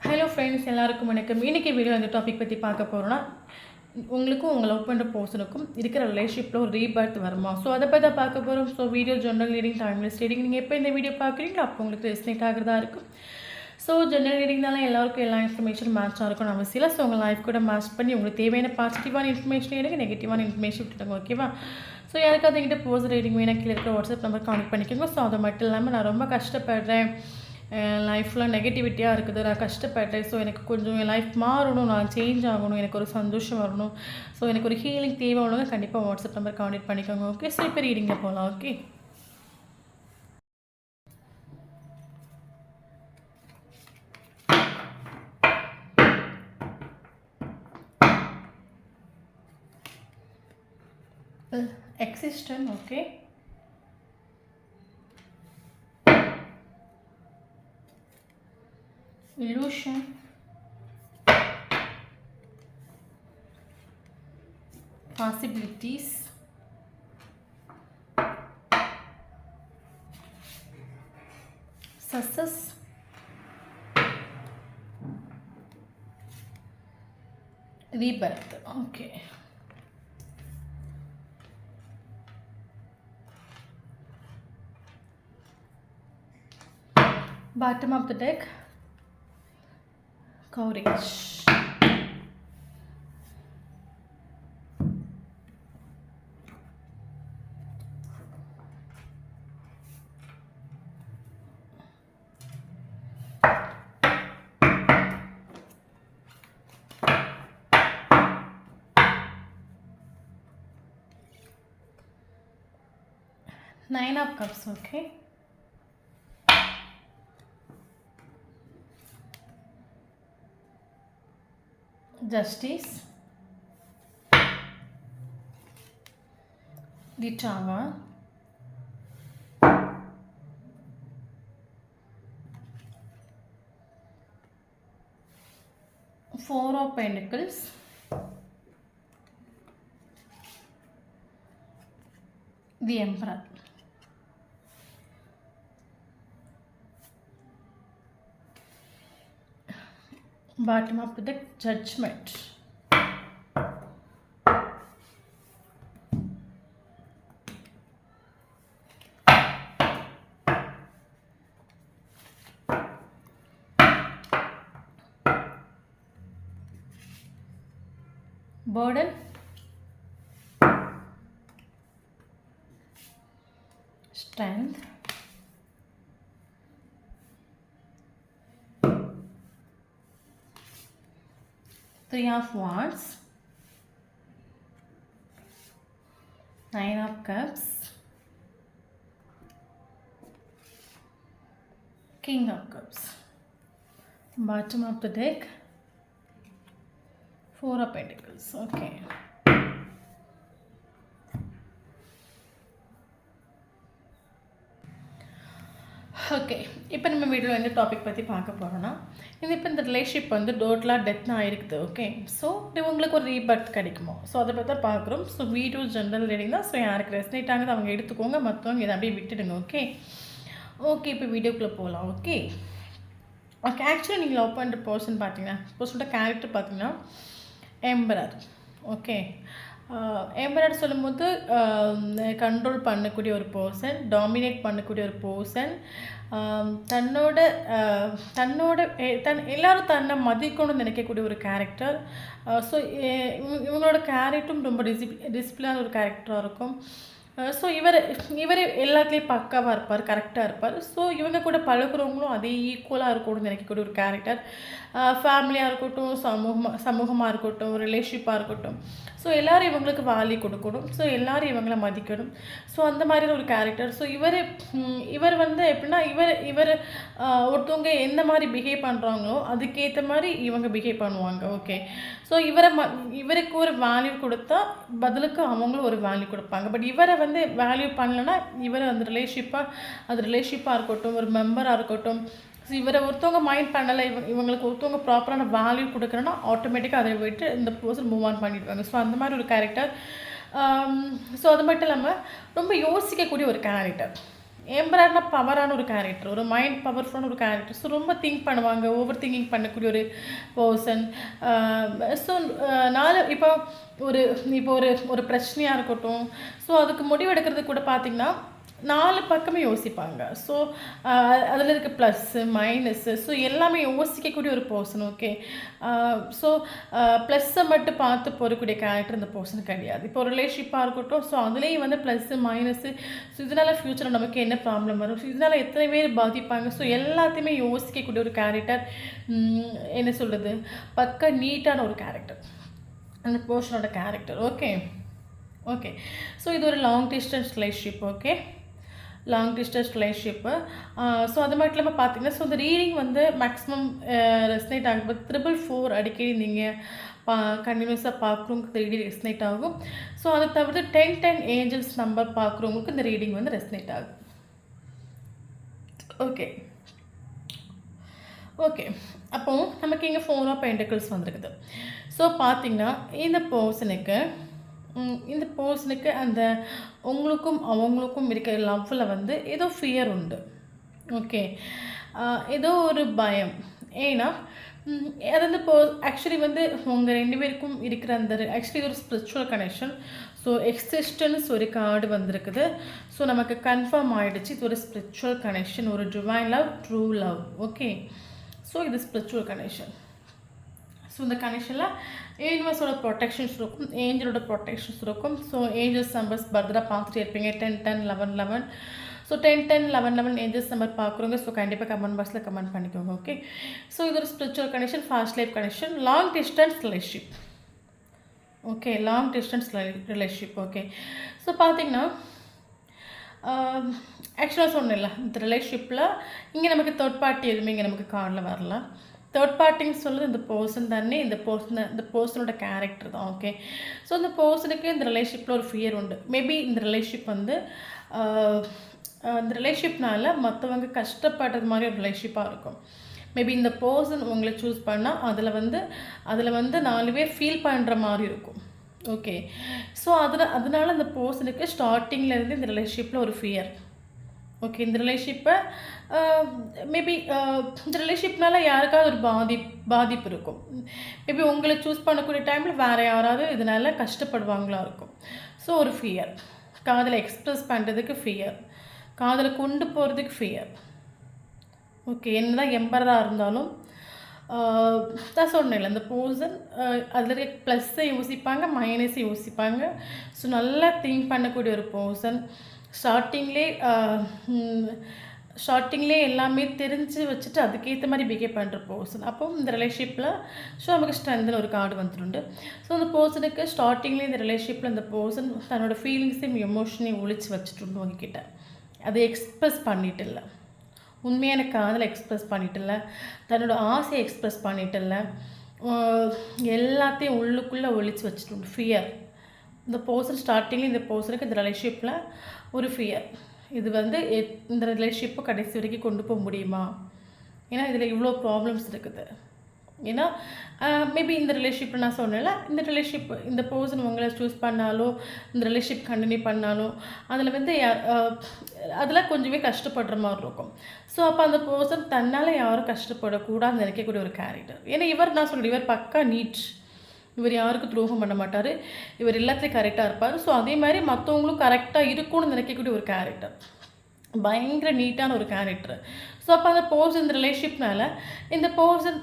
Hello friends, எல்லாருக்கும் வணக்கம். இன்றைக்கி வீடியோ அந்த டாபிக் பற்றி பார்க்க போகிறோன்னா, உங்களுக்கும் உங்கள் லவ் பண்ணுற பர்சனுக்கும் இருக்கிற ரிலேஷன்ஷிப்பில் ஒரு ரீபர்த் வருமா? ஸோ அதை பற்றி தான் பார்க்க போகிறோம். So video general reading, timeless reading. நீங்கள் எப்போ இந்த வீடியோ பார்க்குறீங்களோ அப்போ உங்களுக்கு ரெஸ்னேட் ஆகிறதா இருக்கும். ஸோ ஜென்ரல் ரீடிங்னால எல்லாருக்கும் எல்லா இன்ஃபர்மேஷனும் மேட்சாக இருக்கும்னு அவசியம் இல்லை. ஸோ உங்கள் லைஃப் கூட மேட்ச் பண்ணி உங்களுக்கு தேவையான பாசிட்டிவான இன்ஃபர்மேஷன் எடுங்க, நெகட்டிவான இன்ஃபர்மேஷன் விட்டுடுங்க. ஓகேவா? ஸோ யாருக்காவது என்கிட்ட பர்சனல் ரீடிங் வேணால் கீழே இருக்கிற வாட்ஸ்அப் நம்பர் கான்டெக்ட் பண்ணிக்கோங்க. ஸோ அது மட்டும் இல்லாமல் நான் ரொம்ப கஷ்டப்படுறேன், லைஃப்பில் நெகட்டிவிட்டியாக இருக்குது, நான் கஷ்டப்பட்டேன், ஸோ எனக்கு கொஞ்சம் என் லைஃப் மாறணும், நான் சேஞ்ச் ஆகணும், எனக்கு ஒரு சந்தோஷம் வரணும், ஸோ எனக்கு ஒரு ஹீலிங் தேவை உள்ளவங்க கண்டிப்பாக வாட்ஸ்அப் நம்பர் கான்டெக்ட் பண்ணிக்கோங்க. ஓகே, ஸோ இப்போ ரீடிங்கில் போகலாம். Okay, existence. Okay, illusion, possibilities, success, rebirth. Okay, bottom of the deck, courage, Nine of Cups. Okay, Justice, the Tower, Four of Pentacles, the Emperor. Bottom of the Judgment. Burden, Strength, Three of Wands, Nine of Cups, King of Cups. Bottom of the deck, Four of Pentacles. Okay, okay, இப்போ நம்ம வீடியோவில் எந்த topic பற்றி பார்க்க போகிறோன்னா, இது இப்போ இந்த ரிலேஷன்ஷிப் வந்து டோட்டலாக டெத்னா ஆகிருக்குது. ஓகே, ஸோ உங்களுக்கு ஒரு ரீபர்த் கிடைக்குமோ, ஸோ அதை பற்றி தான் பார்க்குறோம். ஸோ வீடியோ ஜென்ரல் ரீடிங் தான். ஸோ யாருக்கு ரெஸ்னேட் ஆகுது அவங்க எடுத்துக்கோங்க, மற்றவங்க இதை அப்படியே விட்டுடுங்க. ஓகே ஓகே, இப்போ வீடியோக்குள்ளே போகலாம். ஓகே ஓகே, ஆக்சுவலாக நீங்கள் லவ் பண்ணுற பர்சன் பார்த்தீங்கன்னா, பர்சனோட கேரக்டர் பார்த்தீங்கன்னா எம்பரர். ஓகே, எம்பரர் சொல்லும்போது கண்ட்ரோல் பண்ணக்கூடிய ஒரு பர்சன், டாமினேட் பண்ணக்கூடிய ஒரு பர்சன், தன்னோட எல்லோரும் தன்னை மதிக்கணும்னு நினைக்கக்கூடிய ஒரு கேரக்டர். ஸோ இவங்களோட கேரக்டரும் ரொம்ப டிசிப்ளினான ஒரு கேரக்டராக இருக்கும். ஸோ இவர் எல்லாத்துலேயும் பக்காவாக இருப்பார், கரெக்டாக இருப்பார். ஸோ இவங்க கூட பழகுறவங்களும் அதே ஈக்குவலாக இருக்கணும்னு நினைக்கக்கூடிய ஒரு கேரக்டர். ஃபேமிலியாக இருக்கட்டும், சமூகமாக இருக்கட்டும், ரிலேஷன்ஷிப்பாக இருக்கட்டும், ஸோ எல்லோரும் இவங்களுக்கு வேல்யூ கொடுக்கணும், ஸோ எல்லோரும் இவங்கள மதிக்கணும். ஸோ அந்த மாதிரி ஒரு கேரக்டர். ஸோ இவர் வந்து எப்படின்னா, இவர் ஒருத்தவங்க எந்த மாதிரி பிஹேவ் பண்ணுறாங்களோ அதுக்கேற்ற மாதிரி இவங்க பிஹேவ் பண்ணுவாங்க. ஓகே, ஸோ இவருக்கு ஒரு வேல்யூ கொடுத்தா பதிலுக்கு அவங்களும் ஒரு வேல்யூ கொடுப்பாங்க. பட் இவரை வந்து வேல்யூ பண்ணலைன்னா இவர் அந்த ரிலேஷன்ஷிப்பாக இருக்கட்டும், ஒரு மெம்பராக இருக்கட்டும், ஸோ இவரை ஒருத்தவங்க மைண்ட் பண்ணலை, இவங்களுக்கு ஒருத்தவங்க ப்ராப்பரான வேல்யூ கொடுக்குறேன்னா ஆட்டோமேட்டிக்காக அதை விட்டு இந்த பர்சன் மூவ் ஆன் பண்ணிடுவாங்க. ஸோ அந்த மாதிரி ஒரு கேரக்டர். ஸோ அது மட்டும் இல்லாமல் ரொம்ப யோசிக்கக்கூடிய ஒரு கேரக்டர். எம்பரர்னா பவரான ஒரு கேரக்டர், ஒரு மைண்ட் பவர்ஃபுல்லான ஒரு கேரக்டர். ஸோ ரொம்ப திங்க் பண்ணுவாங்க, ஓவர் திங்கிங் பண்ணக்கூடிய ஒரு பர்சன். ஸோ இப்போ ஒரு இப்போ ஒரு ஒரு பிரச்சனையாக இருக்கட்டும், ஸோ அதுக்கு முடிவு எடுக்கிறது கூட பார்த்திங்கன்னா 4 பக்கமே யோசிப்பாங்க. ஸோ அதில் இருக்க ப்ளஸ்ஸு மைனஸ்ஸு ஸோ எல்லாமே யோசிக்கக்கூடிய ஒரு பர்சன். ஓகே. ஸோ ப்ளஸ்ஸை மட்டும் பார்த்து போகக்கூடிய கேரக்டர் இந்த பர்சன் கிடையாது. இப்போ ஒரு ரிலேஷன்ஷிப்பாக இருக்கட்டும், ஸோ அதுலேயும் வந்து ப்ளஸ்ஸு மைனஸ்ஸு ஸோ இதனால் ஃப்யூச்சரில் நமக்கு என்ன ப்ராப்ளம் வரும், ஸோ இதனால் எத்தனை பேர் பாதிப்பாங்க, ஸோ எல்லாத்தையுமே யோசிக்கக்கூடிய ஒரு கேரக்டர். என்ன சொல்கிறது, பக்க நீட்டான ஒரு கேரக்டர் அந்த பர்சனோட கேரக்டர். ஓகே. ஓகே. ஸோ இது ஒரு long distance relationship. Okay, long distance relationship. So அது மட்டும் இல்லாமல் பார்த்தீங்கன்னா, ஸோ இந்த ரீடிங் வந்து மேக்ஸிமம் ரெஸ்னேட் ஆகும்போது 444 அடிக்கடி நீங்கள் கண்டினியூஸாக பார்க்குறவங்களுக்கு இந்த ரீடிங் ரெஸ்னேட் ஆகும். ஸோ அதை தவிர்த்து 1010 ஏஞ்சல்ஸ் நம்பர் பார்க்குறவங்களுக்கு இந்த ரீடிங் வந்து ரெஸ்னேட் ஆகும். ஓகே. ஓகே, அப்போது நமக்கு இங்கே 4 ஆஃப் பென்டக்கிள்ஸ் வந்துருக்குது. ஸோ பார்த்திங்கன்னா இந்த பர்சனுக்கு அந்த உங்களுக்கும் அவங்களுக்கும் இருக்கிற லவ்வில் வந்து ஏதோ ஃபியர் உண்டு. ஓகே, ஏதோ ஒரு பயம். ஏன்னா அது வந்து ஆக்சுவலி வந்து உங்கள் 2 பேருக்கும் இருக்கிற அந்த ஆக்சுவலி இது ஒரு ஸ்பிரிச்சுவல் கனெக்ஷன். ஸோ எக்ஸிஸ்டன்ஸ் ஒரு கார்டு வந்திருக்குது. ஸோ நமக்கு கன்ஃபார்ம் ஆகிடுச்சு இது ஒரு ஸ்பிரிச்சுவல் கனெக்ஷன், ஒரு divine love, true love. Okay, so இது ஸ்பிரிச்சுவல் கனெக்ஷன். ஸோ இந்த கனெக்ஷனில் யூனிவர்ஸோட ப்ரொடெக்ஷன்ஸ் இருக்கும், ஏஞ்சலோட ப்ரொடெக்ஷன்ஸ் இருக்கும். ஸோ ஏஞ்சல்ஸ் நம்பர்ஸ் பர்த்டே பார்த்துட்டு இருப்பீங்க 10 10 11 11. ஸோ 10 10 11 11 ஏஞ்சல்ஸ் நம்பர் பார்க்குறோங்க. ஸோ கண்டிப்பாக கமெண்ட் பாக்ஸில் கமெண்ட் பண்ணிக்கோங்க. ஓகே, ஸோ இது ஒரு spiritual connection, fast life connection, long distance relationship. Okay, long distance relationship. Okay, so பார்த்தீங்கன்னா ஆக்சுவலாக சொன்னேன்ல இந்த ரிலேஷன்ஷிப்பில் இங்கே நமக்கு தேர்ட் பார்ட்டி எதுவுமே இங்கே நமக்கு கார்டில் வரல. தேர்ட் பார்ட்டின்னு சொல்லுறது இந்த பர்சன் தானே, இந்த பர்சனோட கேரக்டர் தான். ஓகே, ஸோ இந்த பர்சனுக்கு இந்த ரிலேஷன்ஷிப்பில் ஒரு ஃபியர் உண்டு. மேபி இந்த ரிலேஷன்ஷிப் வந்து இந்த ரிலேஷன்ஷிப்னால மற்றவங்க கஷ்டப்படுறது மாதிரி ஒரு ரிலேஷன்ஷிப்பாக இருக்கும். மேபி இந்த பர்சன் உங்களை சூஸ் பண்ணால் அதில் வந்து 4 பேர் ஃபீல் பண்ணுற மாதிரி இருக்கும். ஓகே, ஸோ அதனால இந்த பர்சனுக்கு ஸ்டார்டிங்லேருந்து இந்த ரிலேஷன்ஷிப்பில் ஒரு ஃபியர். ஓகே, இந்த ரிலேஷன்ஷிப்பை மேபி இந்த ரிலேஷன்ஷிப்னால யாருக்காவது ஒரு பாதிப்பு இருக்கும். மேபி உங்களை சூஸ் பண்ணக்கூடிய டைமில் வேறு யாராவது இதனால் கஷ்டப்படுவாங்களா இருக்கும். ஸோ ஒரு ஃபியர், காதலை எக்ஸ்ப்ரெஸ் பண்ணுறதுக்கு ஃபியர், காதலை கொண்டு போகிறதுக்கு ஃபியர். ஓகே, என்ன தான் எம்பராக இருந்தாலும் தான் சொன்னேன் இந்த பர்சன் அதில் இருக்க ப்ளஸ்ஸை யோசிப்பாங்க, மைனஸை யோசிப்பாங்க. ஸோ நல்லா திங்க் பண்ணக்கூடிய ஒரு பர்சன். ஸ்டார்டிங்லே எல்லாமே தெரிஞ்சு வச்சுட்டு அதுக்கேற்ற மாதிரி பிஹேவ் பண்ணுற பர்சன். அப்போ இந்த ரிலேஷன்ஷிப்பில் ஸோ நமக்கு ஸ்ட்ரென்த்னு ஒரு கார்டு வந்துട്ടുണ്ട്. ஸோ அந்த பர்சனுக்கு ஸ்டார்டிங்லேயே இந்த ரிலேஷன்ஷிப்பில் இந்த பர்சன் தன்னோட ஃபீலிங்ஸையும் எமோஷனையும் ஒழிச்சு வச்சுட்டு உங்ககிட்ட அதை எக்ஸ்ப்ரெஸ் பண்ணிட்டு இல்லை, உண்மையான காதலை எக்ஸ்ப்ரெஸ் பண்ணிட்டு இல்லை, தன்னோட ஆசையை எக்ஸ்ப்ரெஸ் பண்ணிட்டு இல்லை, எல்லாத்தையும் உள்ளுக்குள்ளே ஒழிச்சு வச்சுட்டு ஃபியர். இந்த பர்சன் ஸ்டார்டிங்லேயே இந்த பர்சனுக்கு இந்த ரிலேஷன்ஷிப்பில் ஒரு ஃபியர். இது வந்து இந்த ரிலேஷன்ஷிப்பை கடைசி வரைக்கும் கொண்டு போக முடியுமா? ஏன்னா இதில் இவ்வளோ ப்ராப்ளம்ஸ் இருக்குது. ஏன்னா மேபி இந்த ரிலேஷன்ஷிப்பில் நான் சொன்னேன்ல, இந்த பர்சன் உங்களை சூஸ் பண்ணாலோ இந்த ரிலேஷன்ஷிப் கண்டினியூ பண்ணாலோ அதில் வந்து அதெல்லாம் கொஞ்சமே கஷ்டப்படுற மாதிரி இருக்கும். ஸோ அப்போ அந்த பர்சன் தன்னால் யாரும் கஷ்டப்படக்கூடாதுன்னு நினைக்கக்கூடிய ஒரு கேரக்டர். ஏன்னா நான் சொல்கிறேன், இவர் பக்கா நீட், இவர் யாருக்கும் துரோகம் பண்ண மாட்டார், இவர் எல்லாத்துலேயும் கரெக்டாக இருப்பார். ஸோ அதே மாதிரி மற்றவங்களும் கரெக்டாக இருக்கும்னு நினைக்கக்கூடிய ஒரு கேரக்டர், பயங்கர நீட்டான ஒரு கேரக்டர். ஸோ அப்போ அந்த பர்சன் இந்த ரிலேஷன்ஷிப்னால இந்த பர்சன்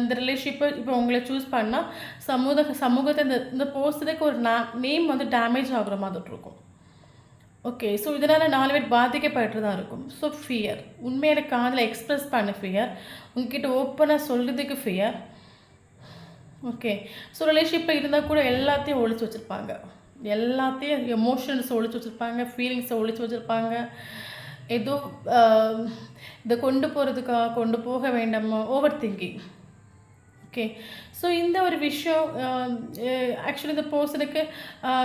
இந்த ரிலேஷன்ஷிப்பை இப்போ உங்களை சூஸ் பண்ணால் சமூகத்தை இந்த பர்சனுக்கு ஒரு நேம் வந்து டேமேஜ் ஆகுற மாதிரி இருக்கும். ஓகே, ஸோ இதனால் 4 பேர் பாதிக்கப்பட்டுதான் இருக்கும். ஸோ ஃபியர், உண்மையான காதலை எக்ஸ்ப்ரெஸ் பண்ண ஃபியர், உங்ககிட்ட ஓப்பனாக சொல்கிறதுக்கு ஃபியர். ஓகே, ஸோ ரிலேஷன்ஷிப்பில் இருந்தால் கூட எல்லாத்தையும் ஒழிச்சு வச்சுருப்பாங்க, எல்லாத்தையும் எமோஷன்ஸ் ஒழிச்சு வச்சுருப்பாங்க, ஃபீலிங்ஸை ஒழிச்சு வச்சுருப்பாங்க. ஏதோ இதை கொண்டு போக வேண்டாமா, ஓவர் திங்கிங். ஓகே, ஸோ இந்த ஒரு விஷயம் ஆக்சுவலி இந்த பர்சனுக்கு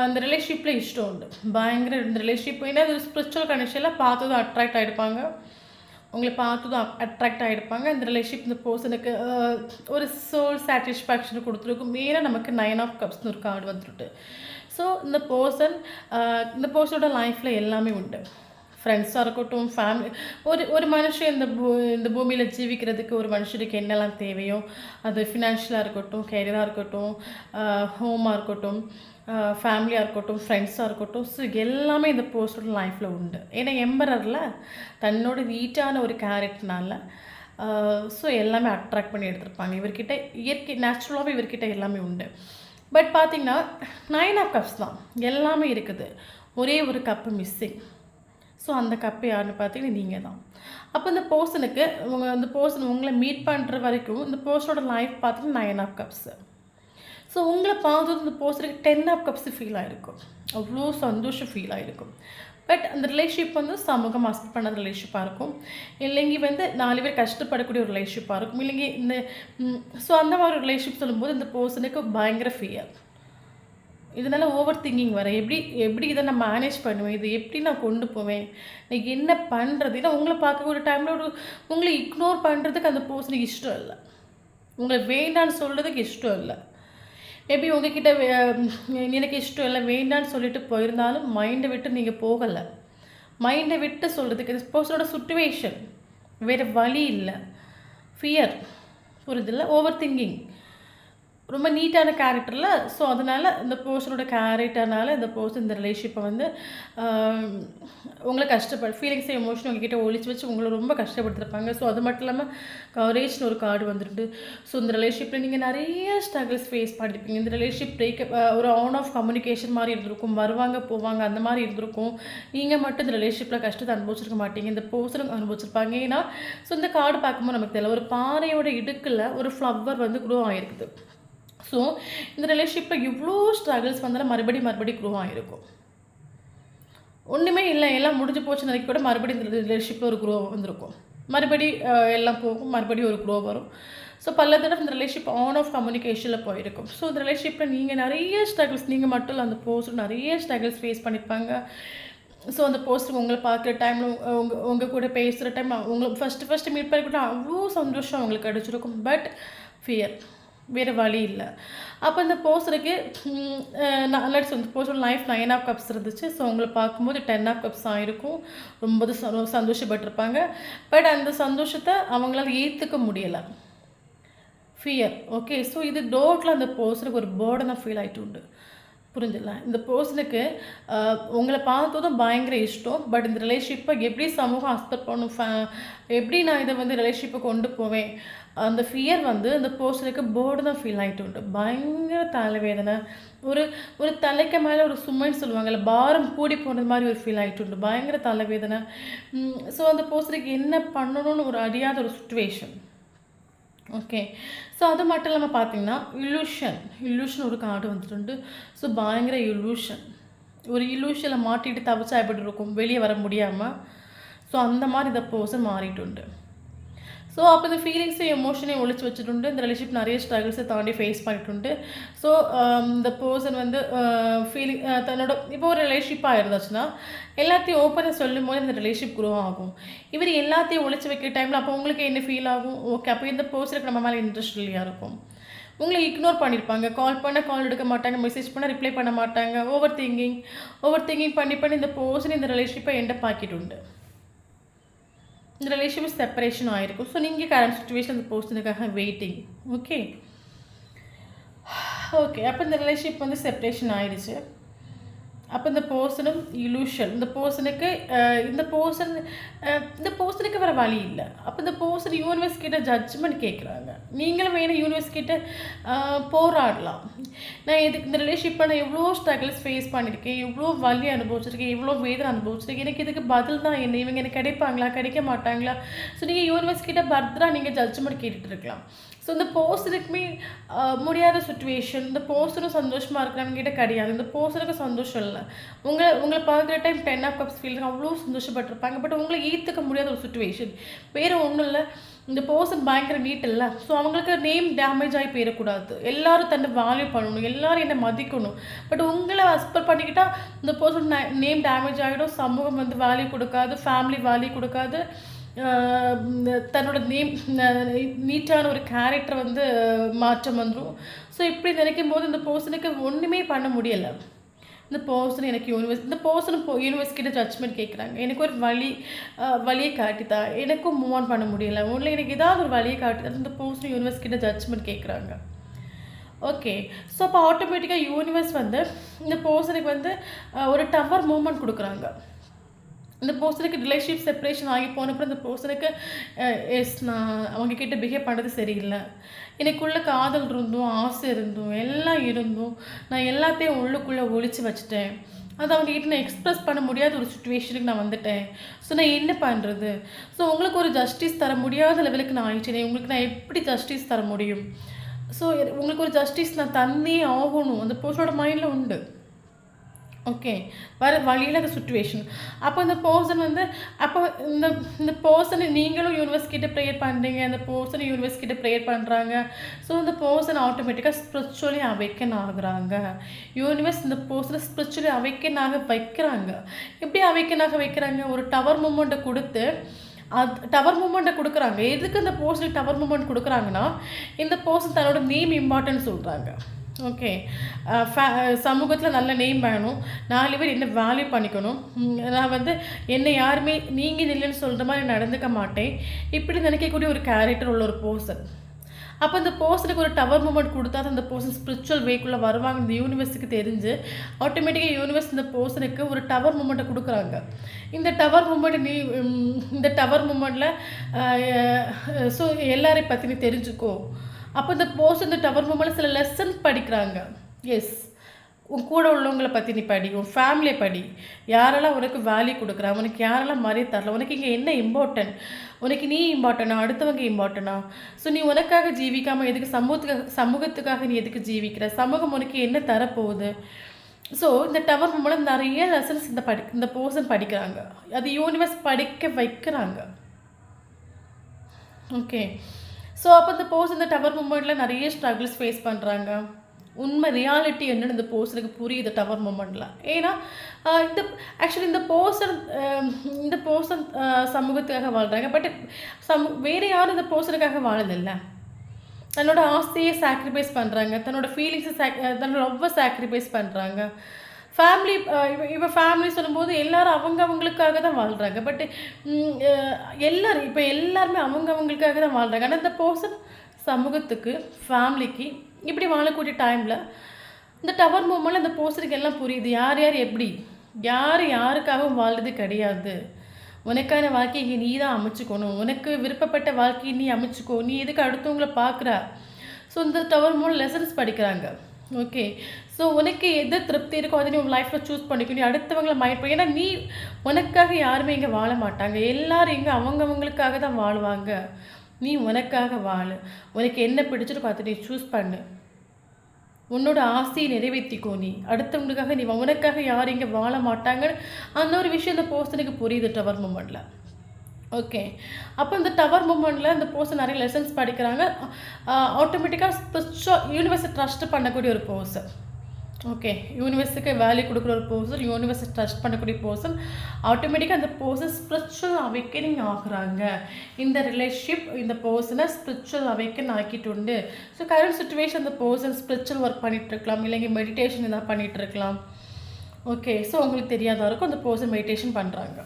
இந்த ரிலேஷன்ஷிப்பில் இஷ்டம் உண்டு, பயங்கர இந்த ரிலேஷன்ஷிப். ஏன்னா அது ஸ்பிரிச்சுவல் கனெக்ஷனில் பார்த்ததும் அட்ராக்ட் ஆகிருப்பாங்க, உங்களை பார்த்ததும் அட்ராக்ட் ஆகிருப்பாங்க. இந்த ரிலேஷன்ஷிப் இந்த பர்சனுக்கு ஒரு சோல் சாட்டிஸ்ஃபேக்ஷன் கொடுத்துருக்கும். மெயினாக நமக்கு 9 ஆஃப் கப்ஸ்னு ஒரு கார்டு வந்துட்டு. ஸோ ஸோ இந்த பர்சனோட லைஃப்பில் எல்லாமே உண்டு. ஃப்ரெண்ட்ஸாக இருக்கட்டும், ஃபேமிலி, ஒரு மனுஷன் இந்த பூமியில் ஜீவிக்கிறதுக்கு ஒரு மனுஷனுக்கு என்னெல்லாம் தேவையோ, அது ஃபினான்ஷியலாக இருக்கட்டும், கேரியராக இருக்கட்டும், ஹோமாக இருக்கட்டும், ஃபேமிலியாக இருக்கட்டும், ஃப்ரெண்ட்ஸாக இருக்கட்டும், ஸோ எல்லாமே இந்த பர்சனோட லைஃப்பில் உண்டு. ஏன்னா எம்பரரில் தன்னோட நீட்டான ஒரு கேரக்டர்னால ஸோ எல்லாமே அட்ராக்ட் பண்ணி எடுத்திருப்பாங்க. இவர்கிட்ட இயற்கை நேச்சுரலாகவே இவர்கிட்ட எல்லாமே உண்டு. பட் பார்த்திங்கன்னா 9 ஆஃப் கப்ஸ் தான் எல்லாமே இருக்குது. ஒரே ஒரு கப்பு மிஸ்ஸிங். ஸோ அந்த கப்பு யாருன்னு பார்த்தீங்கன்னா நீங்கள் தான். அப்போ இந்த பர்சனுக்கு இந்த பர்சன் உங்களை மீட் பண்ணுற வரைக்கும் இந்த பர்சனோட லைஃப் பார்த்தீங்கன்னா 9 ஆஃப் கப்ஸு. ஸோ உங்களை பார்த்தது இந்த பர்சனுக்கு 10 ஆஃப் கப்ஸ் ஃபீல் ஆகிருக்கும். அவ்வளோ சந்தோஷம் ஃபீல் ஆகிருக்கும். பட் அந்த ரிலேஷன்ஷிப் வந்து சமூகம் அக்செப்ட் பண்ணாத ரிலேஷன்ஷிப்பாக இருக்கும், இல்லைங்க 4 பேர் கஷ்டப்படக்கூடிய ஒரு ரிலேஷன்ஷிப்பாக இருக்கும், இல்லைங்க ஸோ அந்த மாதிரி ஒரு ரிலேஷன்ஷிப் சொல்லும்போது இந்த பர்சனுக்கு பயங்கர ஃபியர். இதனால் ஓவர் திங்கிங் வர எப்படி இதை நான் மேனேஜ் பண்ணுவேன், இது எப்படி நான் கொண்டு போவேன், நான் என்ன பண்ணுறது. ஏன்னா உங்களை பார்க்கக்கூடிய டைமில் உங்களை இக்னோர் பண்ணுறதுக்கு அந்த பர்சனுக்கு இஷ்டம் இல்லை, உங்களை வேண்டான்னு சொல்கிறதுக்கு இஷ்டம் இல்லை. மேபி உங்ககிட்ட எனக்கு இஷ்டம் இல்லை வேண்டான்னு சொல்லிட்டு போயிருந்தாலும் மைண்டை விட்டு நீங்கள் போகலை. மைண்டை விட்டு சொல்கிறதுக்கு பர்சனோட சுச்சுவேஷன் வேறு வழி இல்லை. ஃபியர், புரியுதில்ல, ஓவர் திங்கிங், ரொம்ப நீட்டான கேரக்டரில். ஸோ அதனால் இந்த பர்சனோட கேரக்டர்னால இந்த பர்சன் இந்த ரிலேஷன்ஷிப்பை வந்து உங்களை ஃபீலிங்ஸை எமோஷன் உங்ககிட்ட ஒழிச்சு வச்சு உங்களை ரொம்ப கஷ்டப்படுத்திருப்பாங்க. ஸோ அது மட்டும் இல்லாமல் கவரேஜ்னு ஒரு கார்டு வந்துருக்கு. ஸோ இந்த ரிலேஷன்ஷிப்பில் நீங்கள் நிறைய ஸ்ட்ரகிள்ஸ் ஃபேஸ் பண்ணியிருப்பீங்க. இந்த ரிலேஷன்ஷிப் பிரேக்கப் ஒரு ஆன் ஆஃப் கம்யூனிகேஷன் மாதிரி இருந்திருக்கும், வருவாங்க போவாங்க அந்த மாதிரி இருந்திருக்கும். நீங்கள் மட்டும் இந்த ரிலேஷன்ஷிப்பில் கஷ்டத்தை அனுபவிச்சிருக்க மாட்டீங்க, இந்த பர்சனும் அனுபவிச்சிருப்பாங்க. ஏன்னா ஸோ இந்த கார்டு பார்க்கும்போது நமக்கு தெரியல, ஒரு பாறையோட இடுக்கில் ஒரு ஃப்ளவர் வந்து க்ரோ ஆகிருக்குது. ஸோ இந்த ரிலேஷன்ஷிப்பில் இவ்வளோ ஸ்ட்ரகிள்ஸ் வந்தாலும் மறுபடியும் க்ரோ ஆகிருக்கும். ஒன்றுமே இல்லை, எல்லாம் முடிஞ்சு போச்சுன்னு நினைக்க கூட மறுபடியும் இந்த ரிலேஷன்ஷிப்பில் ஒரு க்ரோ வந்திருக்கும். எல்லாம் போகும், மறுபடியும் ஒரு க்ரோ வரும். ஸோ பல தடவை இந்த ரிலேஷன்ஷிப் ஆன் ஆஃப் கம்யூனிகேஷனில் போயிருக்கும். ஸோ இந்த ரிலேஷன்ஷிப்பில் நீங்கள் நிறைய ஸ்ட்ரகிள்ஸ், நீங்கள் மட்டும் இல்லை அந்த பர்சன் நிறைய ஸ்ட்ரகிள்ஸ் ஃபேஸ் பண்ணியிருப்பாங்க. ஸோ அந்த பர்சன் உங்களை பார்க்குற டைமில் உங்கள் கூட பேசுகிற டைம் உங்களுக்கு ஃபஸ்ட்டு மீட் பண்ணி கூட அவ்வளோ சந்தோஷம் அவங்களுக்கு கிடச்சிருக்கும். பட் ஃபியர், வேறு வழி இல்லை. அப்போ இந்த பர்சனுக்கு இந்த பர்சன் லைஃப் 9 ஆஃப் கப்ஸ் இருந்துச்சு. ஸோ உங்களை பார்க்கும்போது 10 ஆஃப் கப்ஸ் ஆகிருக்கும். ரொம்ப சந்தோஷப்பட்டிருப்பாங்க. பட் அந்த சந்தோஷத்தை அவங்களால ஏற்றுக்க முடியலை, ஃபியர். ஓகே, ஸோ இது டோட்டில் அந்த பர்சனுக்கு ஒரு பேர்டனாக ஃபீல் ஆகிட்டு உண்டு. புரிஞ்சிடல, இந்த பர்சனுக்கு உங்களை பார்த்ததும் பயங்கர இஷ்டம். பட் இந்த ரிலேஷன்ஷிப்பை எப்படி சமூகம் அக்செப்ட் பண்ணும், எப்படி நான் இதை வந்து ரிலேஷன்ஷிப்பை கொண்டு போவேன், அந்த ஃபியர் வந்து இந்த பர்சனுக்கு போர்டு தான் ஃபீல் ஆகிட்டு உண்டு. பயங்கர தலைவேதனை, ஒரு தலைக்கு மேலே ஒரு சுமைன்னு சொல்லுவாங்கள்ல, பாரம் கூடி போனது மாதிரி ஒரு ஃபீல் ஆகிட்டு உண்டு, பயங்கர தலைவேதனை. ஸோ அந்த பர்சனுக்கு என்ன பண்ணணும்னு ஒரு அறியாத ஒரு சுச்சுவேஷன். ஓகே, ஸோ அது மட்டும் இல்லாமல் பார்த்தீங்கன்னா இல்யூஷன் ஒரு கார்டு வந்துட்டு. ஸோ பயங்கர ஒரு இல்யூஷனில் மாட்டிட்டு தவிச்சா எப்படி இருக்கும், வெளியே வர முடியாமல். ஸோ அந்த மாதிரி இந்த பர்சன் மாறிட்டு உண்டு. ஸோ அப்போ இந்த ஃபீலிங்ஸையும் எமோஷனையும் ஒழிச்சு வச்சுட்டு இந்த ரிலேஷன்ஷிப் நிறைய ஸ்ட்ரகிள்ஸை தாண்டி ஃபேஸ் பண்ணிட்டு. ஸோ இந்த பர்சன் வந்து ஃபீலிங் தன்னோட இப்போ ஒரு ரிலேஷன்ஷிப்பாக இருந்துச்சுன்னா எல்லாத்தையும் ஓப்பனாக சொல்லும் போது இந்த ரிலேஷன்ஷிப் க்ரோ ஆகும். இவர் எல்லாத்தையும் ஒழிச்சு வைக்கிற டைமில் அப்போ உங்களுக்கு என்ன ஃபீல் ஆகும், ஓகே அப்போ இந்த பர்சனுக்கு நம்ம மேலே இன்ட்ரெஸ்ட் இல்லையா இருக்கும், உங்களை இக்னோர் பண்ணியிருப்பாங்க, கால் எடுக்க மாட்டாங்க, மெசேஜ் பண்ணால் ரிப்ளை பண்ண மாட்டாங்க, ஓவர் திங்கிங் பண்ணி இந்த பர்சன் இந்த ரிலேஷன்ஷிப்பை எண்டப் ஆக்கிட்டு உண்டு. இந்த ரிலேஷன்ஷிப் செப்பரேஷன் ஆகிருக்கும். ஸோ நீங்கள் கரண்ட் சுச்சுவேஷன் அந்த பர்சனுக்காக வெயிட்டிங். ஓகே, அப்போ இந்த ரிலேஷன்ஷிப் வந்து செப்பரேஷன் ஆகிடுச்சு. அப்போ இந்த பர்சனும் இலூஷன், இந்த பர்சனுக்கு வேறு வழி இல்லை. அப்போ இந்த பர்சன் யூனிவர்ஸ் கிட்ட ஜட்ஜ்மெண்ட் கேட்குறாங்க. நீங்களும் வேணும் யூனிவர்ஸ் கிட்ட போராடலாம். நான் இந்த ரிலேஷன்ஷிப்பை நான் எவ்வளோ ஸ்ட்ரகிள்ஸ் ஃபேஸ் பண்ணியிருக்கேன், எவ்வளோ வலி அனுபவிச்சிருக்கேன், எவ்வளோ வேதனை அனுபவிச்சிருக்கேன், எனக்கு இதுக்கு பதில் தான் என்ன, இவங்க எனக்கு கிடைப்பாங்களா கிடைக்க மாட்டாங்களா. ஸோ நீங்கள் யூனிவர்ஸ் கிட்ட பர்த்ரா நீங்கள் ஜட்ஜ்மெண்ட் கேட்டுட்டு இருக்கலாம். ஸோ இந்த பர்சனுக்குமே முடியாத சுச்சுவேஷன், இந்த பர்சனும் சந்தோஷமாக இருக்கிறவங்ககிட்ட கிடையாது, இந்த பர்சனுக்கு சந்தோஷம் இல்லை. உங்களை பார்க்குற டைம் 10 ஆஃப் கப்ஸ் ஃபீல் அவ்வளோ சந்தோஷப்பட்டிருப்பாங்க. பட் உங்களை ஏற்றுக்க முடியாத ஒரு சுச்சுவேஷன், வேறு ஒன்றும் இல்லை. இந்த பர்சன் பயங்கர நீட் இல்லை. ஸோ அவங்களுக்கு நேம் டேமேஜ் ஆகி போயிடக்கூடாது, எல்லோரும் தன்னை வேல்யூ பண்ணணும், எல்லோரும் என்னை மதிக்கணும். பட் உங்களை அஸ்பெக்ட் பண்ணிக்கிட்டால் இந்த பர்சன் நேம் டேமேஜ் ஆகிடும், சமூகம் வந்து வேல்யூ கொடுக்காது, ஃபேமிலி வேல்யூ கொடுக்காது, தன்னோட நீட்டான ஒரு கேரக்டர் வந்து மாற்றம் வந்துடும். ஸோ இப்படி நினைக்கும் போது இந்த பர்சனுக்கு ஒன்றுமே பண்ண முடியலை. இந்த பர்சன் எனக்கு இந்த பர்சன் யூனிவர்ஸ் கிட்ட ஜட்ஜ்மெண்ட் கேட்குறாங்க. எனக்கு ஒரு வழியை காட்டித்தா, எனக்கும் மூவ் ஆன் பண்ண முடியல, ஒன்றில் எனக்கு ஏதாவது ஒரு வழியை காட்டித்தா, இந்த பர்சன் யூனிவர்ஸ் கிட்ட ஜட்ஜ்மெண்ட் கேட்குறாங்க. ஓகே. ஸோ அப்போ ஆட்டோமேட்டிக்காக யூனிவர்ஸ் வந்து இந்த பர்சனுக்கு வந்து ஒரு டவர் மூமெண்ட் கொடுக்குறாங்க. இந்த பர்சனுக்கு ரிலேஷன்ஷிப் செப்பரேஷன் ஆகி போனப்பறம் இந்த பர்சனுக்கு நான் அவங்கக்கிட்ட பிஹேவ் பண்ணுறது சரியில்லை, எனக்குள்ளே காதல் இருந்தும் ஆசை இருந்தும் எல்லாம் இருந்தும் நான் எல்லாத்தையும் உள்ளுக்குள்ளே ஒழிச்சு வச்சுட்டேன், அது அவங்கக்கிட்ட நான் எக்ஸ்ப்ரெஸ் பண்ண முடியாத ஒரு சுச்சுவேஷனுக்கு நான் வந்துட்டேன். ஸோ நான் என்ன பண்ணுறது? ஸோ உங்களுக்கு ஒரு ஜஸ்டிஸ் தர முடியாத லெவலுக்கு நான் ஆயிடுச்சேன், உங்களுக்கு நான் எப்படி ஜஸ்டிஸ் தர முடியும்? ஸோ உங்களுக்கு ஒரு ஜஸ்டிஸ் நான் தந்தே ஆகணும், அந்த பர்சனோட மைண்டில் உண்டு. ஓகே. வேறு வழியில் அந்த சுச்சுவேஷன். அப்போ இந்த பர்சன் வந்து அப்போ இந்த பர்சனை நீங்களும் யூனிவர்ஸ் கிட்ட ப்ரேயர் பண்ணுறீங்க, அந்த பர்சனை யூனிவர்ஸ் கிட்ட ப்ரேயர் பண்ணுறாங்க. ஸோ இந்த பர்சன் ஆட்டோமேட்டிக்காக ஸ்பிரிச்சுவலி அவைக்கன் ஆகுறாங்க. யூனிவர்ஸ் இந்த பர்சனை ஸ்பிரிச்சுவலி அவைக்கன் ஆக வைக்கிறாங்க. எப்படி அவைக்கன் ஆக வைக்கிறாங்க? ஒரு டவர் மூமெண்ட்டை கொடுத்து டவர் மூமெண்ட்டை கொடுக்குறாங்க. எதுக்கு இந்த பர்சனுக்கு டவர் மூமெண்ட் கொடுக்குறாங்கன்னா, இந்த பர்சன் தன்னோட நேம் இம்பார்ட்டன்ட் சொல்கிறாங்க. ஓகே. சமூகத்தில் நல்ல நேம் வேணும், 4 பேர் என்ன வேல்யூ பண்ணிக்கணும், நான் வந்து என்னை யாருமே நீங்கள் இல்லைன்னு சொல்கிற மாதிரி நடந்துக்க மாட்டேன், இப்படி நினைக்கக்கூடிய ஒரு கேரக்டர் உள்ள ஒரு பர்சன். அப்போ இந்த பர்சனுக்கு ஒரு டவர் மூமெண்ட் கொடுத்தா அந்த பர்சன் ஸ்பிரிச்சுவல் வேக்குள்ளே வருவாங்க. இந்த யூனிவர்ஸுக்கு தெரிஞ்சு ஆட்டோமேட்டிக்காக யூனிவர்ஸ் இந்த பர்சனுக்கு ஒரு டவர் மூமெண்ட்டை கொடுக்குறாங்க. இந்த டவர் மூமெண்ட் இந்த டவர் மூமெண்ட்டில் ஸோ எல்லாரையும் பற்றி நீ தெரிஞ்சுக்கோ. அப்போ இந்த பர்சன் இந்த டவர் மூமெண்ட்டில் சில லெசன்ஸ் படிக்கிறாங்க. எஸ், உன் கூட உள்ளவங்களை பற்றி நீ படி, உன் ஃபேமிலியை படி, யாரெல்லாம் உனக்கு வேல்யூ கொடுக்குறா, உனக்கு யாரெல்லாம் மரியாதை தரல, உனக்கு இங்கே என்ன இம்பார்ட்டன்ட், உனக்கு நீ இம்பார்ட்டனா அடுத்தவங்க இம்பார்ட்டனா, ஸோ நீ உனக்காக ஜீவிக்காமல் எதுக்கு சமூகத்துக்காக நீ எதுக்கு ஜீவிக்கிற, சமூகம் உனக்கு என்ன தரப்போகுது. ஸோ இந்த டவர் மூலம் நிறைய லெசன்ஸ் இந்த பர்சன் படிக்கிறாங்க. அது யூனிவர்ஸ் படிக்க வைக்கிறாங்க. ஓகே. ஸோ அப்போ இந்த பர்சன் இந்த டவர் மூமெண்ட்டில் நிறைய ஸ்ட்ரகிள்ஸ் ஃபேஸ் பண்ணுறாங்க. உண்மை ரியாலிட்டி என்னென்னு இந்த பர்சனுக்கு புரியுது டவர் மூமெண்ட்டில். ஏன்னா ஆக்சுவலி இந்த பர்சன் சமூகத்துக்காக வாழ்கிறாங்க. பட் வேறு யாரும் இந்த பர்சனுக்காக வாழதில்லை. தன்னோட ஆசையை சாக்ரிஃபைஸ் பண்ணுறாங்க, தன்னோட ஃபீலிங்ஸை தன்னோட லவ்வை சாக்ரிஃபைஸ் பண்ணுறாங்க. ஃபேமிலி இப்போ ஃபேமிலி சொல்லும்போது எல்லோரும் அவங்களுக்காக தான் வாழ்கிறாங்க. பட் எல்லாருமே அவங்களுக்காக தான் வாழ்கிறாங்க. ஆனால் இந்த பர்சன் சமூகத்துக்கு, ஃபேமிலிக்கு இப்படி வாழக்கூடிய டைமில் இந்த டவர் மூமெண்ட்டில் இந்த பர்சனுக்கு எல்லாம் புரியுது, யார் எப்படி, யாருக்காகவும் வாழ்றது கிடையாது. உனக்கான வாழ்க்கையை நீ தான் அமைச்சுக்கணும், உனக்கு விருப்பப்பட்ட வாழ்க்கையை நீ அமைச்சுக்கோ, நீ எதுக்கு அடுத்தவங்களை பார்க்குற. ஸோ இந்த டவர் மூலம் லெசன்ஸ் படிக்கிறாங்க. ஓகே. ஸோ உனக்கு எது திருப்தி இருக்கோ அதை நீ உன் லைஃப்பில் சூஸ் பண்ணிக்கணும், நீ அடுத்தவங்களை மைண்ட் பண்ணி. ஏன்னா நீ உனக்காக யாருமே இங்கே வாழ மாட்டாங்க, எல்லோரும் இங்கே அவங்களுக்காக தான் வாழ்வாங்க. நீ உனக்காக வாழு, உனக்கு என்ன பிடிச்சிருக்கோ அதை நீ சூஸ் பண்ணு, உன்னோட ஆசையை நிறைவேற்றிக்கோ. நீ அடுத்தவங்களுக்காக நீ உனக்காக யாரும் இங்கே வாழ மாட்டாங்கன்னு அந்த ஒரு விஷயம் இந்த பர்சனுக்கு புரியுது டவர் மூமெண்ட்டில். ஓகே. அப்போ இந்த டவர் மூமெண்ட்டில் இந்த பர்சன் நிறைய லெசன்ஸ் படிக்கிறாங்க. ஆட்டோமேட்டிக்காக யூனிவர்ஸை ட்ரஸ்ட் பண்ணக்கூடிய ஒரு பர்சன். ஓகே. யூனிவர்ஸுக்கு வேல்யூ கொடுக்குற ஒரு பர்சன், யூனிவர்ஸை ட்ரஸ்ட் பண்ணக்கூடிய பர்சன், ஆட்டோமேட்டிக்காக அந்த பர்சன் ஸ்பிரிச்சுவல் அவேக்கனிங் ஆகுறாங்க. இந்த ரிலேஷன்ஷிப் இந்த பர்சனை ஸ்பிரிச்சுவல் அவேக்கன் ஆக்கிட்டு உண்டு. ஸோ கரண்ட் சுச்சுவேஷன் இந்த பர்சன் ஸ்பிரிச்சுவல் ஒர்க் பண்ணிகிட்ருக்கலாம், இல்லைங்க மெடிடேஷன் எதாவது பண்ணிகிட்ருக்கலாம். ஓகே. ஸோ உங்களுக்கு தெரியாத இருக்கும் அந்த பர்சன் மெடிடேஷன் பண்ணுறாங்க.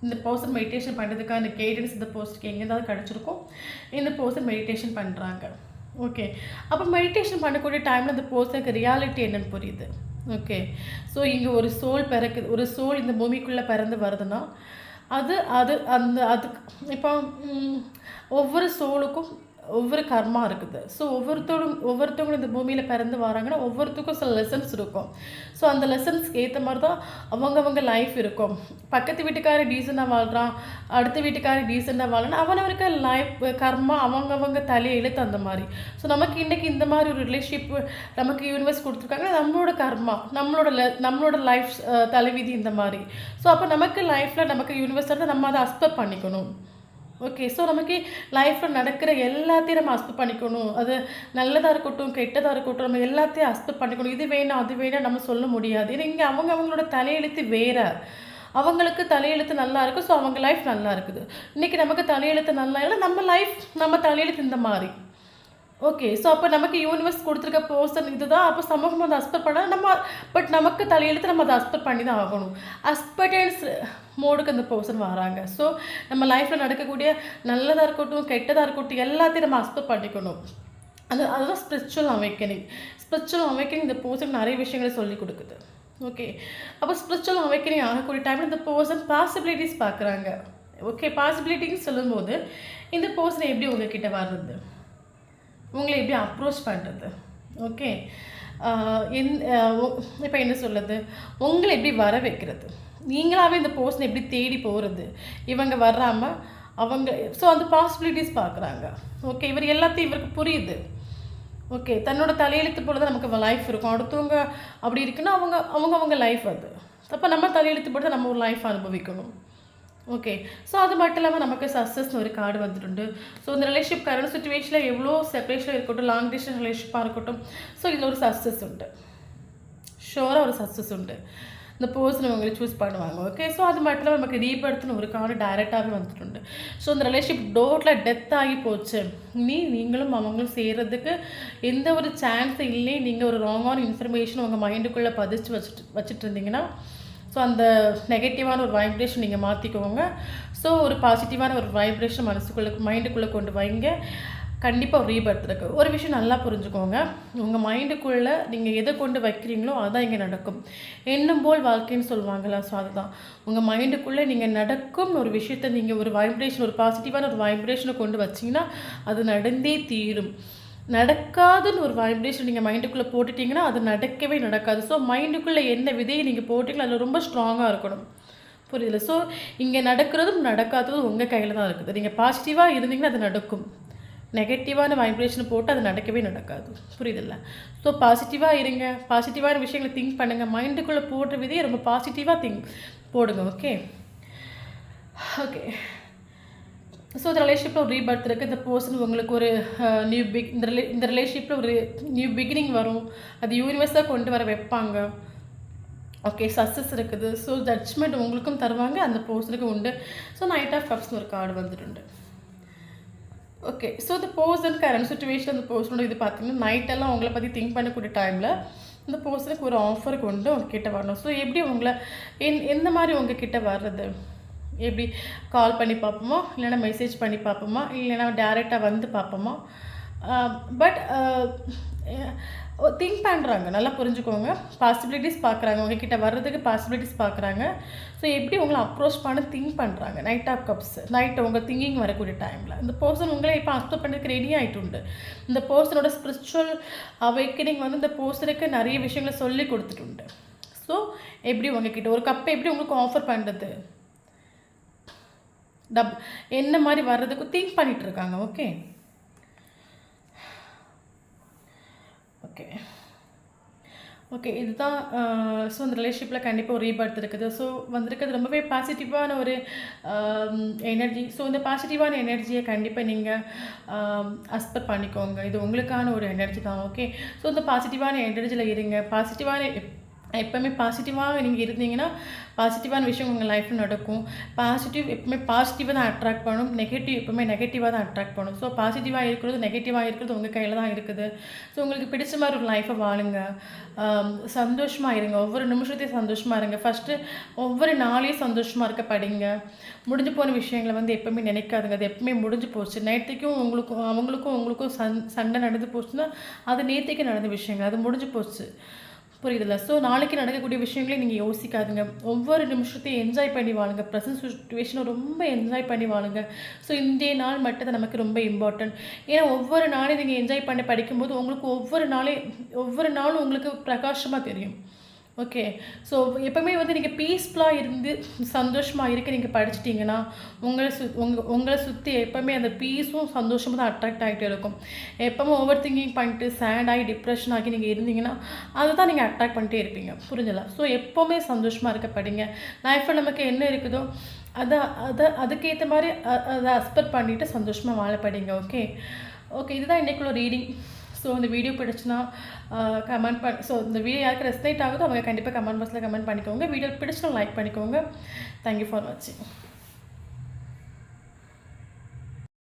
இந்த பர்சன் மெடிடேஷன் பண்ணுறதுக்கான கைடன்ஸ் இந்த பர்சனுக்கு எங்கேயாவது கிடச்சிருக்கும், இந்த பர்சன் மெடிடேஷன் பண்ணுறாங்க. ஓகே. அப்போ மெடிடேஷன் பண்ணக்கூடிய டைமில் இந்த பர்சனுக்கு ரியாலிட்டி என்னன்னு புரியுது. ஓகே. ஸோ இங்கே ஒரு சோல் இந்த பூமிக்குள்ளே பிறந்து வருதுன்னா அதுக்கு இப்போ ஒவ்வொரு சோலுக்கும் ஒவ்வொரு கர்மா இருக்குது. ஸோ ஒவ்வொருத்தவங்களும் இந்த பூமியில் பிறந்து வராங்கன்னா ஒவ்வொருத்தருக்கும் சில லெசன்ஸ் இருக்கும். ஸோ அந்த லெசன்ஸ்க்கு ஏற்ற மாதிரி தான் அவங்க லைஃப் இருக்கும். பக்கத்து வீட்டுக்காரர் டீசெண்டாக வாழ்கிறான், அடுத்த வீட்டுக்காரர் டீசெண்டாக வாழணும், அவனவருக்கு லைஃப் கர்மா அவங்க தலையை எழுத்து அந்த மாதிரி. ஸோ நமக்கு இன்றைக்கி இந்த மாதிரி ஒரு ரிலேஷன்ஷிப் நமக்கு யூனிவர்ஸ் கொடுத்துருக்காங்க, நம்மளோட கர்மா, நம்மளோட லைஃப் தலைவிதி இந்த மாதிரி. ஸோ அப்போ நமக்கு லைஃப்பில் நமக்கு யூனிவர்ஸ் வந்து நம்ம அதை அக்செப்ட் பண்ணிக்கணும். ஓகே. ஸோ நமக்கு லைஃப்பில் நடக்கிற எல்லாத்தையும் நம்ம அக்செப்ட் பண்ணிக்கணும். அது நல்லதாக இருக்கட்டும் கெட்டதாக இருக்கட்டும், நம்ம எல்லாத்தையும் அக்செப்ட் பண்ணிக்கணும். இது வேணாம் அது வேணாம் நம்ம சொல்ல முடியாது. ஏன்னா இங்கே அவங்களோட தலையெழுத்து வேறு, அவங்களுக்கு தலையெழுத்து நல்லா இருக்குது. ஸோ அவங்க லைஃப் நல்லா இருக்குது. இன்றைக்கி நமக்கு தலையெழுத்து நல்லா இல்லை, நம்ம தலையெழுத்து இந்த மாதிரி. ஓகே. ஸோ அப்போ நமக்கு யூனிவர்ஸ் குடுத்துருக்க பெர்சன் இதுதான். அப்போ சமூகம் அத அக்செப்ட் பண்ணா நம்ம பட் நமக்கு தலையெழுத்து நம்ம அத அக்செப்ட் பண்ணி தான் ஆகணும். அக்செப்டன்ஸ் மோடுக்கு அந்த பெர்சன் வராங்க. ஸோ நம்ம லைஃப்பில் நடக்கக்கூடிய நல்லதா இருக்கட்டும், கெட்டதா இருக்கட்டும் எல்லாத்தையும் நம்ம அக்செப்ட் பண்ணிக்கணும். அதுதான் ஸ்பிரிச்சுவல் அவேக்கனிங். ஸ்பிரிச்சுவல் அவேக்கனிங் இந்த பெர்சன் நிறைய விஷயங்களை சொல்லிக் கொடுக்குது. ஓகே. அப்போ ஸ்பிரிச்சுவல் அவேக்கனிங் ஆகக்கூடிய டைமில் இந்த பெர்சன் பாசிபிலிட்டிஸ் பார்க்குறாங்க. ஓகே. பாசிபிலிட்டின்னு சொல்லும்போது இந்த பெர்சன் எப்படி உங்ககிட்ட வர்றது, உங்களை எப்படி அப்ரோச் பண்ணுறது, ஓகே, இப்போ என்ன சொல்கிறது, உங்களை எப்படி வர வைக்கிறது, நீங்களாகவே இந்த பர்சனை எப்படி தேடி போகிறது, இவங்க வராமல் அவங்க. ஸோ அந்த பாசிபிலிட்டிஸ் பார்க்குறாங்க. ஓகே. இவர் எல்லாத்தையும் இவருக்கு புரியுது. ஓகே. தன்னோட தலையெழுத்து போல தான் நமக்கு லைஃப் இருக்கும். அடுத்தவங்க அப்படி இருக்குன்னா அவங்க லைஃப் அது. அப்போ நம்ம தலையெழுத்து போட்டு நம்ம ஒரு லைஃப் அனுபவிக்கணும். ஓகே. ஸோ அது மட்டும் இல்லாமல் நமக்கு சக்ஸஸ்னு ஒரு கார்டு வந்துട്ടുണ്ട്. ஸோ இந்த ரிலேஷன்ஷிப் கரண்ட் சுச்சுவேஷனில் எவ்வளோ செப்பரேஷன் இருக்கட்டும், லாங் டிஸ்டன்ஸ் ரிலேஷன்ஷிப்பாக இருக்கட்டும், ஸோ இதில் ஒரு சக்ஸஸ் உண்டு, ஷோராக ஒரு சக்ஸஸ் உண்டு. இந்த பர்சன் உங்களை சூஸ் பண்ணுவாங்க. ஓகே. ஸோ அது மட்டும் இல்லாமல் நமக்கு ரீபர்த்னு ஒரு கார்டு டைரெக்டாகவே வந்துട്ടുണ്ട്. ஸோ இந்த ரிலேஷன்ஷிப் டோட்டலாக டெத் ஆகி போச்சு, நீங்களும் அவங்களும் சேர்கிறதுக்கு எந்த ஒரு சான்ஸ் இல்லை, நீங்கள் ஒரு ராங்கான இன்ஃபர்மேஷன் உங்கள் மைண்டுக்குள்ளே பதிச்சு வச்சுட்டு இருந்தீங்கன்னா, ஸோ அந்த நெகட்டிவான ஒரு வைப்ரேஷன் நீங்கள் மாற்றிக்கோங்க. ஸோ ஒரு பாசிட்டிவான ஒரு வைப்ரேஷன் மைண்டுக்குள்ளே கொண்டு வைங்க. கண்டிப்பாக ஒரு ரீபர்த் இருக்குது. ஒரு விஷயம் நல்லா புரிஞ்சுக்கோங்க, உங்கள் மைண்டுக்குள்ளே நீங்கள் எதை கொண்டு வைக்கிறீங்களோ அதுதான் இங்கே நடக்கும். எண்ணம் போல் வாழ்க்கைன்னு சொல்லுவாங்களா, ஸோ அதுதான் உங்கள் மைண்டுக்குள்ளே நீங்கள் நடக்கும் ஒரு விஷயத்தை நீங்கள் ஒரு வைப்ரேஷன், ஒரு பாசிட்டிவான ஒரு வைப்ரேஷனை கொண்டு வச்சிங்கன்னா அது நடந்தே தீரும். நடக்காதுன்னு ஒரு வைப்ரேஷன் நீங்கள் மைண்டுக்குள்ளே போட்டுட்டிங்கன்னா அது நடக்கவே நடக்காது. ஸோ மைண்டுக்குள்ளே என்ன விதையை நீங்கள் போட்டிங்களோ அதில் ரொம்ப ஸ்ட்ராங்காக இருக்கணும். புரியுதுல? ஸோ இங்கே நடக்கிறதும் நடக்காததும் உங்கள் கையில் தான் இருக்குது. நீங்கள் பாசிட்டிவாக இருந்தீங்கன்னா அது நடக்கும், நெகட்டிவான வைப்ரேஷன் போட்டு அது நடக்கவே நடக்காது. புரியுதில்ல? ஸோ பாசிட்டிவாக இருங்க, பாசிட்டிவான விஷயங்களை திங்க் பண்ணுங்கள். மைண்டுக்குள்ளே போடுற விதையை ரொம்ப பாசிட்டிவாக போடுங்க. ஓகே. ஓகே. ஸோ இந்த ரிலேஷன்ஷிப்பில் ஒரு ரீபர்த் இருக்குது. இந்த பர்சன் உங்களுக்கு ஒரு இந்த ரிலேஷன்ஷிப்பில் ஒரு நியூ பிகினிங் வரும். அது யூனிவர்ஸாக கொண்டு வர வைப்பாங்க. ஓகே. சக்ஸஸ் இருக்குது. ஸோ ஜட்ஜ்மெண்ட் உங்களுக்கும் தருவாங்க, அந்த பர்சனுக்கும் உண்டு. ஸோ நைட் ஆஃப் கப்ஸ்னு ஒரு கார்டு வந்துட்டு. ஓகே. ஸோ இந்த பர்சன் கரண்ட் சுச்சுவேஷன், அந்த பர்சனோட இது பார்த்தீங்கன்னா நைட்டெல்லாம் உங்களை பற்றி திங்க் பண்ணக்கூடிய டைமில் இந்த பர்சனுக்கு ஒரு ஆஃபர் கொண்டு உங்ககிட்ட வரணும். ஸோ எப்படி உங்களை எந்த மாதிரி உங்ககிட்ட வர்றது, எப்படி கால் பண்ணி பார்ப்போமா, இல்லைனா மெசேஜ் பண்ணி பார்ப்போமா, இல்லைனா டேரெக்டாக வந்து பார்ப்போமா, பட் திங்க் பண்ணுறாங்க. நல்லா புரிஞ்சுக்கோங்க. பாசிபிலிட்டிஸ் பார்க்குறாங்க, உங்ககிட்ட வர்றதுக்கு பாசிபிலிட்டிஸ் பார்க்குறாங்க. ஸோ எப்படி உங்களை அப்ரோச் பண்ண திங்க் பண்ணுறாங்க. நைட் ஆஃப் கப்ஸ், நைட் உங்கள் திங்கிங் வரக்கூடிய டைமில் இந்த பர்சன் உங்களை இப்போ அக்செப்ட் பண்ணுறதுக்கு ரெடி ஆகிட்டு. இந்த பர்சனோட ஸ்பிரிச்சுவல் அவேக்கனிங் வந்து இந்த பர்சனுக்கு நிறைய விஷயங்களை சொல்லி கொடுத்துட்டு. ஸோ எப்படி உங்ககிட்ட ஒரு கப்பை எப்படி உங்களுக்கு ஆஃபர் பண்ணுறது, என்ன மாதிரி வர்றதுக்கு திங்க் பண்ணிகிட்டு இருக்காங்க. ஓகே. ஓகே. ஓகே. இதுதான். ஸோ அந்த ரிலேஷன்ஷிப்பில் கண்டிப்பாக ஒரு ரீபர்த் இருக்குது. ஸோ வந்திருக்கிறது ரொம்பவே பாசிட்டிவான ஒரு எனர்ஜி. ஸோ இந்த பாசிட்டிவான எனர்ஜியை கண்டிப்பாக நீங்கள் அக்செப்ட் பண்ணிக்கோங்க. இது உங்களுக்கான ஒரு எனர்ஜி தான். ஓகே. ஸோ இந்த பாசிட்டிவான எனர்ஜியில் இருங்க. எப்போவுமே பாசிட்டிவாக நீங்கள் இருந்தீங்கன்னா பாசிட்டிவான விஷயம் உங்கள் லைஃப்பில் நடக்கும். எப்பவுமே பாசிட்டிவாக தான் அட்ராக்ட் பண்ணும், எப்பவுமே நெகட்டிவாக தான் அட்ராக்ட் பண்ணும். ஸோ பாசிட்டிவாக இருக்கிறது நெகட்டிவாக இருக்கிறது உங்கள் கையில் தான் இருக்குது. ஸோ உங்களுக்கு பிடிச்ச மாதிரி ஒரு லைஃப்பை வாழுங்க, சந்தோஷமாக இருங்க, ஒவ்வொரு நிமிஷத்தையும் சந்தோஷமாக இருங்க. ஃபஸ்ட்டு ஒவ்வொரு நாளையும் சந்தோஷமாக இருக்க படிங்க. முடிஞ்சு போன விஷயங்களை வந்து எப்பவுமே நினைக்காதுங்க, அது எப்பவுமே முடிஞ்சு போச்சு. நேற்றுக்கும் உங்களுக்கும் சண்டை நடந்து போச்சுன்னா அது நேற்றுக்கு நடந்த விஷயங்கள், அது முடிஞ்சு போச்சு. புரியுதுல்ல? ஸோ நாளைக்கு நடக்கக்கூடிய விஷயங்களே நீங்கள் யோசிக்காதுங்க. ஒவ்வொரு நிமிஷத்தையும் என்ஜாய் பண்ணி வாழுங்க. ப்ரெசன்ட் சுச்சுவேஷனை ரொம்ப என்ஜாய் பண்ணி வாழுங்க. ஸோ இன்றைய நாள் மட்டும் தான் நமக்கு ரொம்ப இம்பார்ட்டன்ட். ஏன்னா ஒவ்வொரு நாளையும் நீங்கள் என்ஜாய் பண்ணி படிக்கும்போது உங்களுக்கு ஒவ்வொரு நாளும் உங்களுக்கு பிரகாசமாக தெரியும். ஓகே. ஸோ எப்போவுமே வந்து நீங்கள் பீஸ்ஃபுல்லாக இருந்து சந்தோஷமாக இருக்க நீங்கள் படிச்சிட்டிங்கன்னா உங்களை சுற்றி எப்போவுமே அந்த பீஸும் சந்தோஷமும் தான் அட்ராக்ட் ஆகிட்டே இருக்கும். எப்போவுமே ஓவர் திங்கிங் பண்ணிட்டு சேட் ஆகி டிப்ரெஷன் ஆகி நீங்கள் இருந்தீங்கன்னா அதை தான் நீங்கள் அட்ராக்ட் பண்ணிட்டே இருப்பீங்க. புரிஞ்சலாம்? ஸோ எப்போவுமே சந்தோஷமாக இருக்க படிங்க. லைஃப்பில் நமக்கு என்ன இருக்குதோ அதுக்கேற்ற மாதிரி அதை அக்செப்ட் பண்ணிவிட்டு சந்தோஷமாக வாழ படிங்க. ஓகே. ஓகே. இதுதான் இன்றைக்குள்ள ரீடிங். ஸோ இந்த வீடியோ பிடிச்சுன்னா கமெண்ட் ஸோ இந்த வீடியோ யாருக்கு ரெஸ்பெக்ட் ஆகுதோ அவங்க கண்டிப்பாக கமெண்ட் பாக்ஸில் கமெண்ட் பண்ணிக்கோங்க. வீடியோ பிடிச்சுன்னா லைக் பண்ணிக்கோங்க. தேங்க்யூ ஃபார் வாட்சிங்.